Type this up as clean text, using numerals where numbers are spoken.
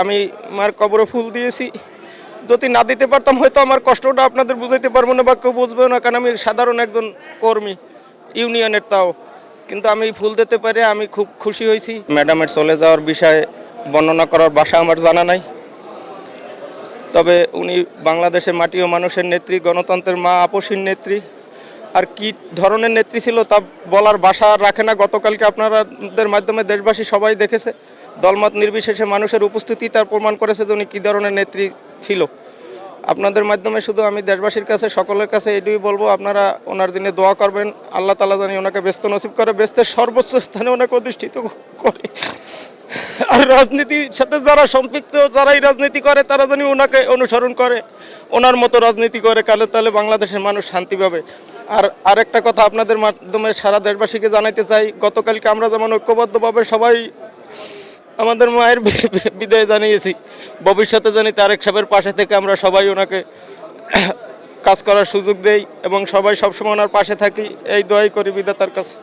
আমি মার কবরে ফুল দিয়েছি। যদি না দিতে পারতাম হয়তো আমার কষ্টটা আপনাদের বুঝাইতে পারবো না বা কেউ বুঝবেও না, কারণ আমি সাধারণ একজন কর্মী ইউনিয়নের, তাও কিন্তু আমি ফুল দিতে পারি আমি খুব খুশি হয়েছি। ম্যাডামের চলে যাওয়ার বিষয়ে বর্ণনা করার ভাষা আমার জানা নাই, তবে উনি বাংলাদেশের মাটি ও মানুষের নেত্রী, গণতন্ত্রের মা, আপসীর নেত্রী। আর কি ধরনের নেত্রী ছিল তা বলার ভাষা রাখে না। গতকালকে আপনাদের মাধ্যমে দেশবাসী সবাই দেখেছে, দলমত নির্বিশেষে মানুষের উপস্থিতি তার প্রমাণ করেছে যে উনি কী ধরনের নেত্রী ছিল। আপনাদের মাধ্যমে শুধু আমি দেশবাসীর কাছে, সকলের কাছে এটুকুই বলবো, আপনারা ওনার দিনে দোয়া করবেন। আল্লাহ তাআলা জানি ওনাকে ব্যস্ত নসিব করে, ব্যস্তের সর্বোচ্চ স্থানে ওনাকে অধিষ্ঠিত করে। আর রাজনীতির সাথে যারা সম্পৃক্ত, যারাই রাজনীতি করে, তারা জানি ওনাকে অনুসরণ করে, ওনার মতো রাজনীতি করে, তাহলে বাংলাদেশের মানুষ শান্তি পাবে। আর আরেকটা কথা আপনাদের মাধ্যমে সারা দেশবাসীকে জানাইতে চাই, গতকালকে আমরা যেমন ঐক্যবদ্ধভাবে সবাই আমাদের মায়ের বিদায় জানিয়েছি, ভবিষ্যতে জানি তারেক সাহেবের পাশে থেকে আমরা সবাই ওনাকে কাজ করার সুযোগ দেই এবং সবাই সবসময় ওনার পাশে থাকি, এই দোয়াই করি বিধাতার কাছে।